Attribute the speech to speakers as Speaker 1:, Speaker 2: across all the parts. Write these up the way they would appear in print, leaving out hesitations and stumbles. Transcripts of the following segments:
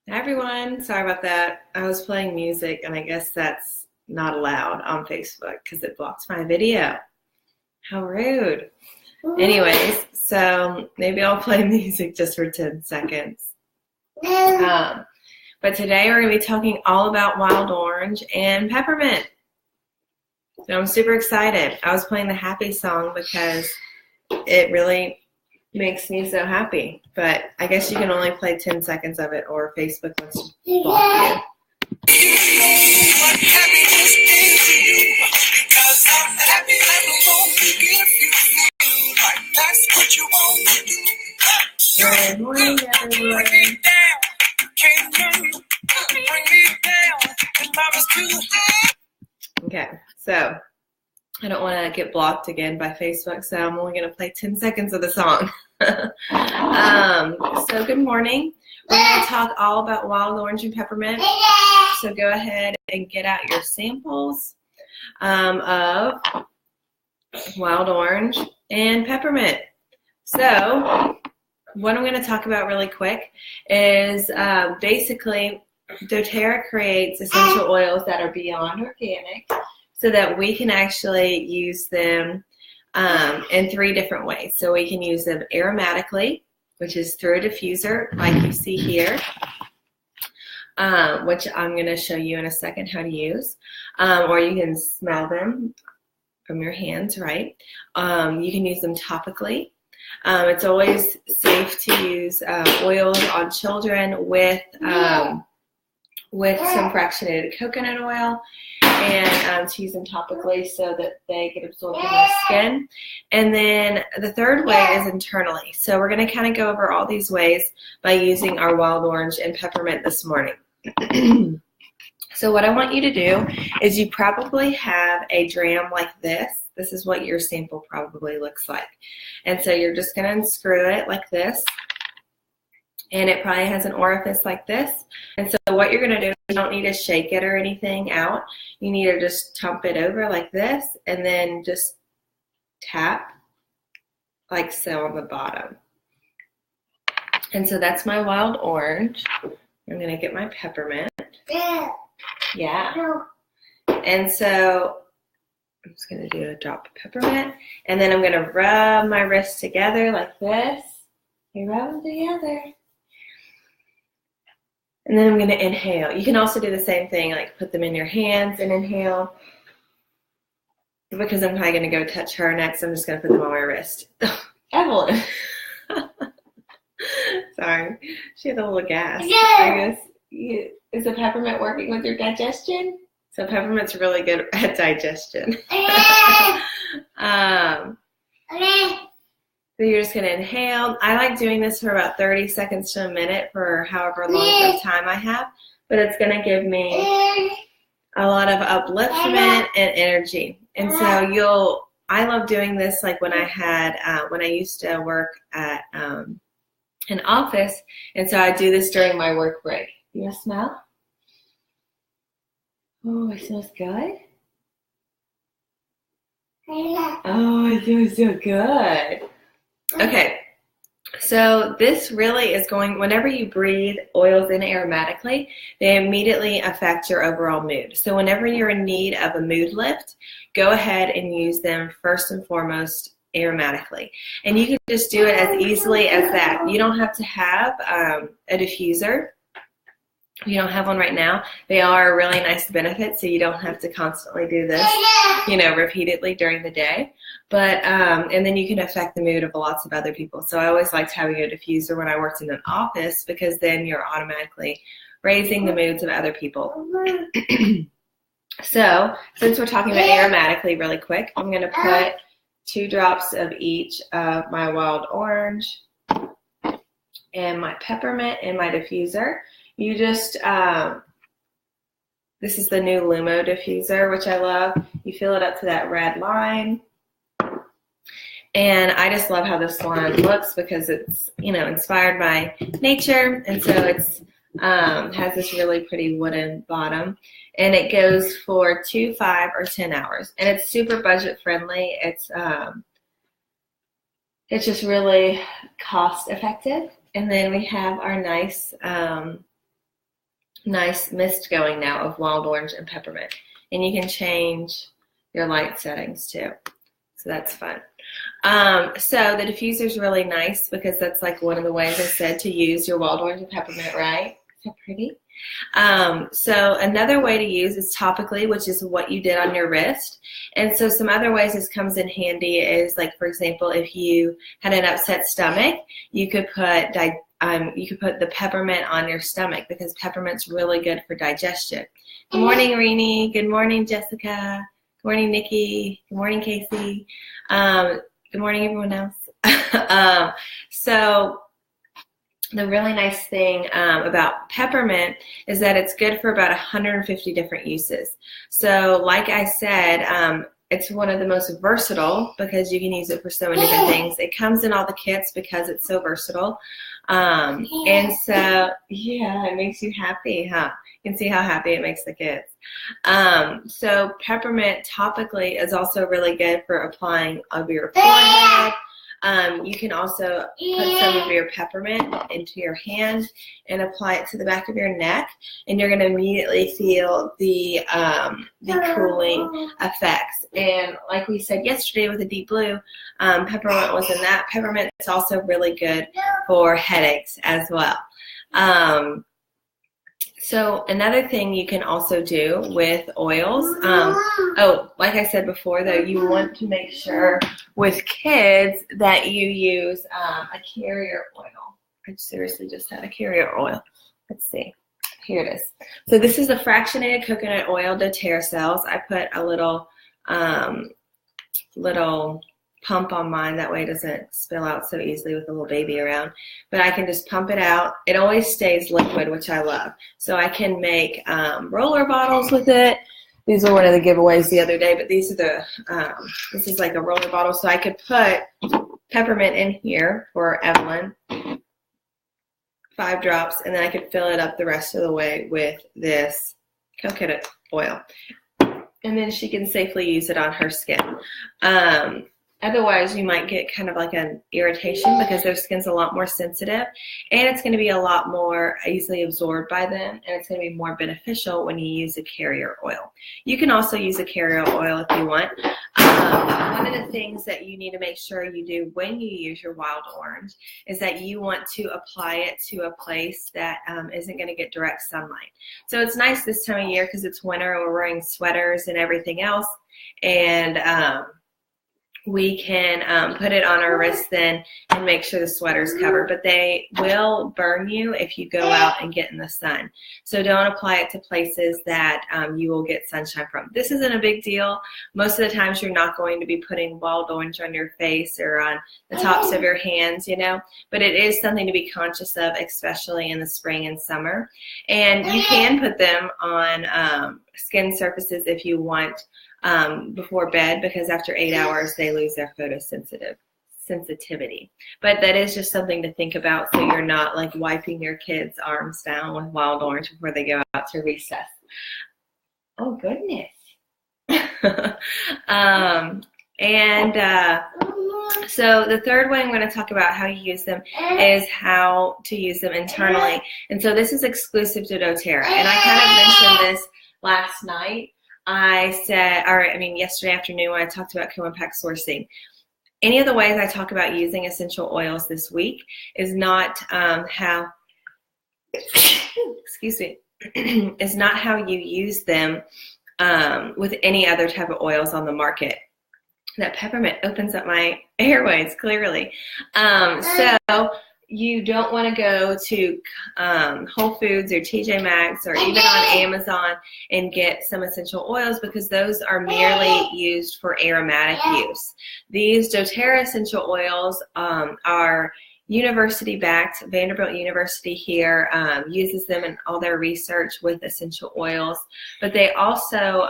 Speaker 1: Hi everyone, sorry about that. I was playing music and I guess that's not allowed on Facebook because it blocks my video. How rude. Anyways, so maybe I'll play music just for 10 seconds. But today we're going to be talking all about wild orange and peppermint. So I'm super excited. I was playing the happy song because it really makes me so happy. But I guess you can only play 10 seconds of it or Facebook wants to block you. What happiness is to you, because I'm happy I'm alone to give you feel like that's what you want to do. Good morning, everyone. Bring me down, you can't bring me down, and love is too high. Okay, so I don't want to get blocked again by Facebook, so I'm only going to play 10 seconds of the song. So good morning. We're going to talk all about wild orange and peppermint. So go ahead and get out your samples of wild orange and peppermint. So what I'm going to talk about really quick is basically doTERRA creates essential oils that are beyond organic so that we can actually use them in 3 different ways. So we can use them aromatically, which is through a diffuser like you see here, which I'm going to show you in a second how to use, or you can smell them from your hands, right? You can use them topically. It's always safe to use oils on children with some fractionated coconut oil, and to use them topically so that they get absorbed in the skin. And then the third way is internally. So we're going to kind of go over all these ways by using our wild orange and peppermint this morning. So what I want you to do is you probably have a dram like this. This is what your sample probably looks like. And so you're just going to unscrew it like this. And it probably has an orifice like this. And so what you're going to do, you don't need to shake it or anything out. You need to just dump it over like this and then just tap like so on the bottom. And so that's my wild orange. I'm going to get my peppermint. Yeah. And so I'm just going to do a drop of peppermint. And then I'm going to rub my wrists together like this. You rub them together. And then I'm going to inhale. You can also do the same thing, like put them in your hands and inhale. Because I'm probably going to go touch her next, I'm just going to put them on my wrist. Evelyn. Sorry. She had a little gas. Yeah. I guess. Is the peppermint working with your digestion? So peppermint's really good at digestion. So you're just going to inhale. I like doing this for about 30 seconds to a minute for however long of time I have, but it's going to give me a lot of upliftment and energy. And so I love doing this like when I used to work at an office, and so I do this during my work break. You want to smell? Oh, it smells good. Oh, it feels so good. Okay, so this really is whenever you breathe oils in aromatically, they immediately affect your overall mood. So whenever you're in need of a mood lift, go ahead and use them first and foremost aromatically. And you can just do it as easily as that. You don't have to have a diffuser. You don't have one right now. They are a really nice benefit, so you don't have to constantly do this, repeatedly during the day. But and then you can affect the mood of lots of other people. So I always liked having a diffuser when I worked in an office because then you're automatically raising the moods of other people. So since we're talking about aromatically really quick, I'm going to put 2 drops of each of my wild orange and my peppermint in my diffuser. You just, this is the new Lumo diffuser, which I love. You fill it up to that red line. And I just love how this line looks because it's, inspired by nature. And so it's has this really pretty wooden bottom. And it goes for 2, 5, or 10 hours. And it's super budget friendly. It's just really cost effective. And then we have our nice nice mist going now of wild orange and peppermint. And you can change your light settings too. So that's fun. So the diffuser is really nice because that's like one of the ways I said to use your wild orange and peppermint, right? Is that pretty? So another way to use is topically, which is what you did on your wrist. And so some other ways this comes in handy is, like, for example, if you had an upset stomach, you could put the peppermint on your stomach because peppermint's really good for digestion. Good morning, Renee. Good morning, Jessica. Good morning, Nikki. Good morning, Casey. Good morning, everyone else. So the really nice thing about peppermint is that it's good for about 150 different uses. So like I said, it's one of the most versatile because you can use it for so many different things. It comes in all the kits because it's so versatile. And so, yeah, it makes you happy, huh? You can see how happy it makes the kids. So peppermint topically is also really good for applying of your forehead. You can also put some of your peppermint into your hand and apply it to the back of your neck, and you're going to immediately feel the cooling effects. And like we said yesterday with the deep blue, peppermint was in that. Peppermint is also really good for headaches as well. So another thing you can also do with oils, like I said before, though, you want to make sure with kids that you use a carrier oil. I seriously just had a carrier oil. Let's see. Here it is. So this is a fractionated coconut oil doTERRA cells. I put a little pump on mine, that way it doesn't spill out so easily with a little baby around. But I can just pump it out. It always stays liquid, which I love. So I can make roller bottles with it. These were one of the giveaways the other day, but these are this is like a roller bottle. So I could put peppermint in here for Evelyn, 5 drops, and then I could fill it up the rest of the way with this coconut oil. And then she can safely use it on her skin. Otherwise, you might get kind of like an irritation because their skin's a lot more sensitive, and it's going to be a lot more easily absorbed by them, and it's going to be more beneficial when you use a carrier oil. You can also use a carrier oil if you want. One of the things that you need to make sure you do when you use your wild orange is that you want to apply it to a place that isn't going to get direct sunlight. So it's nice this time of year because it's winter and we're wearing sweaters and everything else, and we can put it on our wrist then and make sure the sweater's covered. But they will burn you if you go out and get in the sun. So don't apply it to places that you will get sunshine from. This isn't a big deal. Most of the times you're not going to be putting wild orange on your face or on the tops of your hands, you know. But it is something to be conscious of, especially in the spring and summer. And you can put them on skin surfaces if you want, before bed, because after 8 hours they lose their sensitivity. But that is just something to think about, so you're not like wiping your kids' arms down with wild orange before they go out to recess. Oh goodness. So the third way I'm going to talk about how you use them is how to use them internally. And so this is exclusive to doTERRA. And I kind of mentioned this last night. Yesterday afternoon when I talked about co-impact sourcing. Any of the ways I talk about using essential oils this week is not how, excuse me, is not how you use them with any other type of oils on the market. That peppermint opens up my airways, clearly. So you don't want to go to Whole Foods or TJ Maxx or even on Amazon and get some essential oils, because those are merely used for aromatic use. These doTERRA essential oils are university-backed. Vanderbilt University here uses them in all their research with essential oils, but they also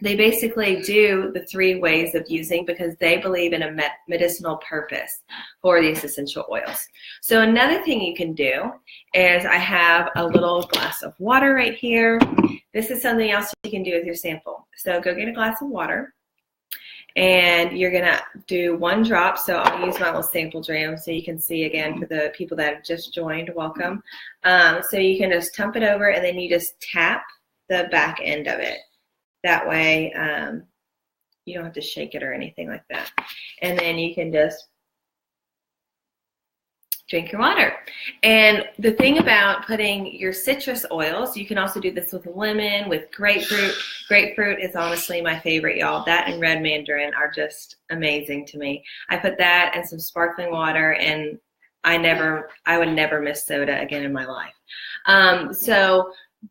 Speaker 1: they basically do the 3 ways of using because they believe in a medicinal purpose for these essential oils. So another thing you can do is, I have a little glass of water right here. This is something else you can do with your sample. So go get a glass of water, And you're gonna do 1 drop. So I'll use my little sample dram so you can see again for the people that have just joined, welcome. So you can just dump it over and then you just tap the back end of it. That way you don't have to shake it or anything like that. And then you can just drink your water. And the thing about putting your citrus oils, you can also do this with lemon, with grapefruit. Grapefruit is honestly my favorite, y'all. That and red mandarin are just amazing to me. I put that and some sparkling water, and I would never miss soda again in my life.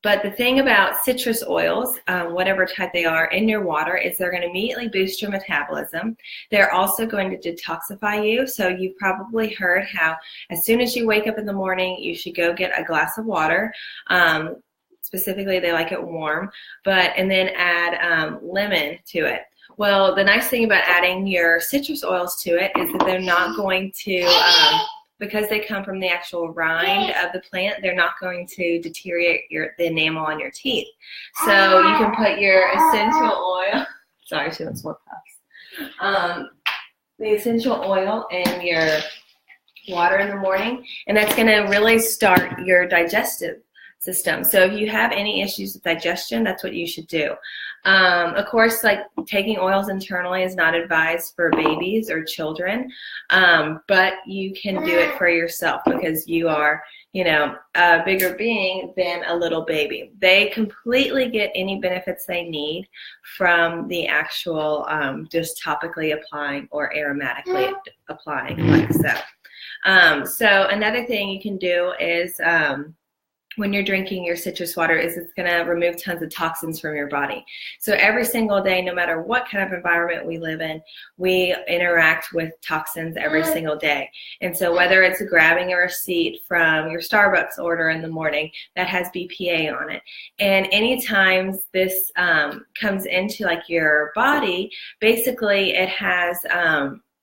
Speaker 1: But the thing about citrus oils, whatever type they are, in your water is they're going to immediately boost your metabolism. They're also going to detoxify you. So you've probably heard how as soon as you wake up in the morning, you should go get a glass of water. Specifically, they like it warm, and then add lemon to it. Well, the nice thing about adding your citrus oils to it is that they're not going to because they come from the actual rind of the plant, they're not going to deteriorate the enamel on your teeth. So you can put your essential oil, sorry, she wants more puffs. The essential oil in your water in the morning, and that's going to really start your digestive system. So if you have any issues with digestion, that's what you should do. Of course, like taking oils internally is not advised for babies or children, but you can do it for yourself because you are, a bigger being than a little baby. They completely get any benefits they need from the actual just topically applying or aromatically applying like so. So another thing you can do is when you're drinking your citrus water is it's going to remove tons of toxins from your body. So every single day, no matter what kind of environment we live in, we interact with toxins every single day. And so whether it's grabbing a receipt from your Starbucks order in the morning that has BPA on it, and anytime this comes into like your body, basically it has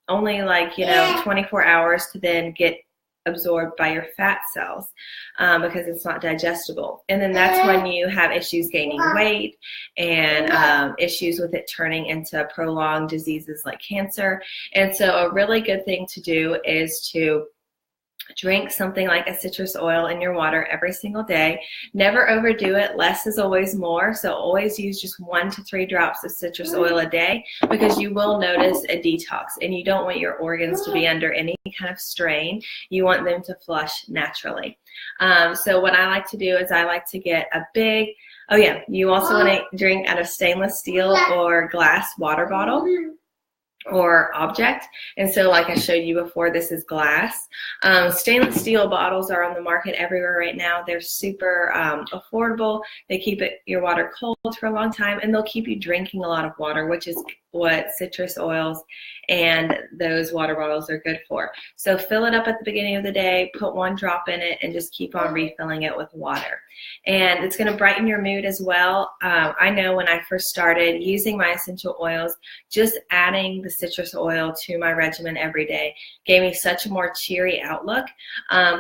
Speaker 1: only 24 hours to then get absorbed by your fat cells because it's not digestible. And then that's when you have issues gaining weight and issues with it turning into prolonged diseases like cancer. And so a really good thing to do is to drink something like a citrus oil in your water every single day. Never overdo it. Less is always more. So always use just 1 to 3 drops of citrus oil a day because you will notice a detox and you don't want your organs to be under any kind of strain. You want them to flush naturally. So what I like to do is I like to get a big, you also want to drink out of stainless steel or glass water bottle or object. And so like I showed you before, this is glass. Stainless steel bottles are on the market everywhere right now. They're super affordable. They keep your water cold for a long time, and they'll keep you drinking a lot of water, which is what citrus oils and those water bottles are good for. So fill it up at the beginning of the day, put 1 drop in it, and just keep on refilling it with water. And it's going to brighten your mood as well. I know when I first started using my essential oils, just adding the citrus oil to my regimen every day gave me such a more cheery outlook.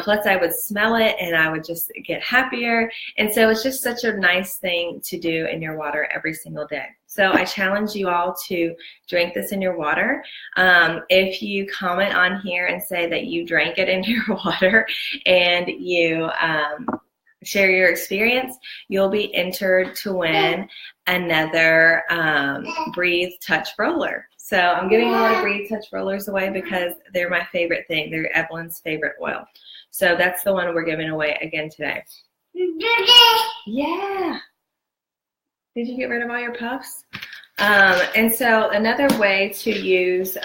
Speaker 1: Plus I would smell it and I would just get happier. And so it's just such a nice thing to do in your water every single day. So I challenge you all to drink this in your water. If you comment on here and say that you drank it in your water and you share your experience, you'll be entered to win another Breathe Touch roller. So I'm giving a lot of Breathe Touch rollers away because they're my favorite thing. They're Evelyn's favorite oil. So that's the one we're giving away again today. Yeah. Did you get rid of all your puffs? And so another way to use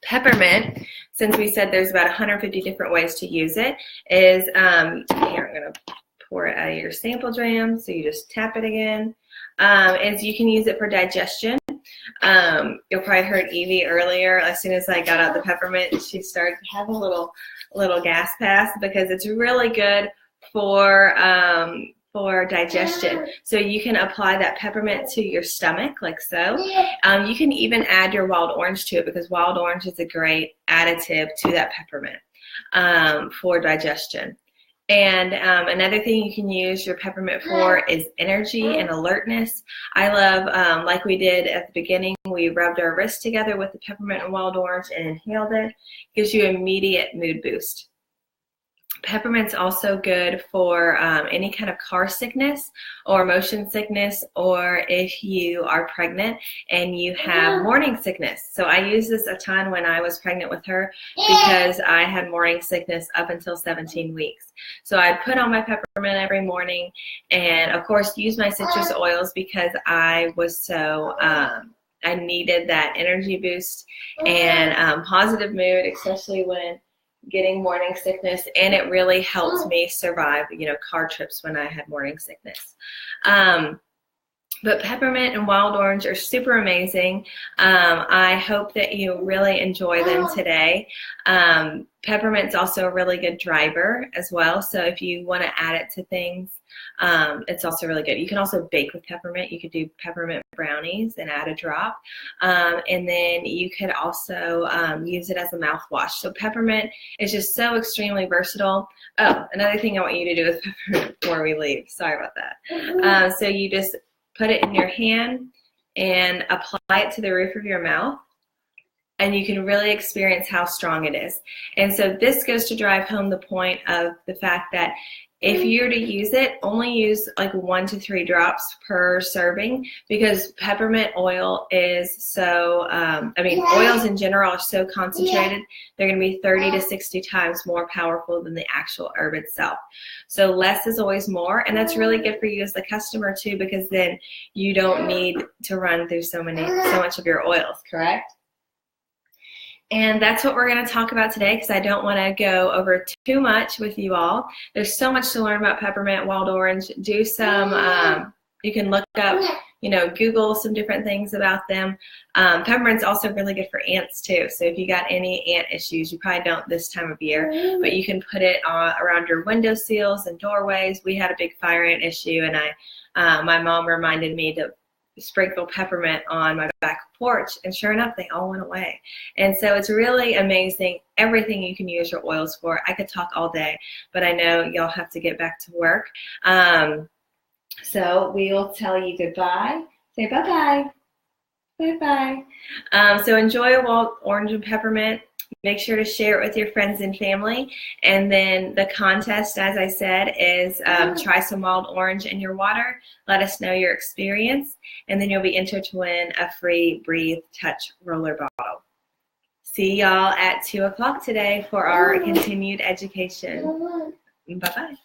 Speaker 1: peppermint, since we said there's about 150 different ways to use it, is, here, I'm going to pour it out of your sample dram, so you just tap it again, is you can use it for digestion. You'll probably heard Evie earlier. As soon as I got out the peppermint, she started to have a little gas pass because it's really good for digestion. So you can apply that peppermint to your stomach like so. You can even add your wild orange to it because wild orange is a great additive to that peppermint for digestion. And another thing you can use your peppermint for is energy and alertness. I love, like we did at the beginning, we rubbed our wrists together with the peppermint and wild orange and inhaled it. Gives you immediate mood boost. Peppermint's also good for any kind of car sickness or motion sickness, or if you are pregnant and you have morning sickness. So I used this a ton when I was pregnant with her because I had morning sickness up until 17 weeks. So I'd put on my peppermint every morning and, of course, use my citrus oils because I was so I needed that energy boost and positive mood, especially when getting morning sickness, and it really helped me survive, car trips when I had morning sickness. But peppermint and wild orange are super amazing. I hope that you really enjoy them today. Peppermint's also a really good driver as well, so if you want to add it to things, it's also really good. You can also bake with peppermint. You could do peppermint brownies and add a drop. And then you could also use it as a mouthwash. So peppermint is just so extremely versatile. Oh, another thing I want you to do with peppermint before we leave. Sorry about that. So you just put it in your hand and apply it to the roof of your mouth, and you can really experience how strong it is. And so this goes to drive home the point of the fact that if you're to use it, only use like 1 to 3 drops per serving, because peppermint oil is so, oils in general are so concentrated, they're going to be 30 to 60 times more powerful than the actual herb itself. So less is always more, and that's really good for you as the customer too, because then you don't need to run through so much of your oils, correct? And that's what we're going to talk about today, because I don't want to go over too much with you all. There's so much to learn about peppermint, wild orange. Do some, you can look up, Google some different things about them. Peppermint's also really good for ants too. So if you got any ant issues, you probably don't this time of year, but you can put it around your window sills and doorways. We had a big fire ant issue, and my mom reminded me to sprinkle peppermint on my back porch, and sure enough, they all went away. And so it's really amazing, everything you can use your oils for. I could talk all day, but I know y'all have to get back to work. So we will tell you goodbye. Say bye-bye. Bye-bye. So enjoy wild orange and peppermint. Make sure to share it with your friends and family. And then the contest, as I said, is try some wild orange in your water. Let us know your experience. And then you'll be entered to win a free Breathe Touch roller bottle. See y'all at 2 o'clock today for our continued education. Bye-bye.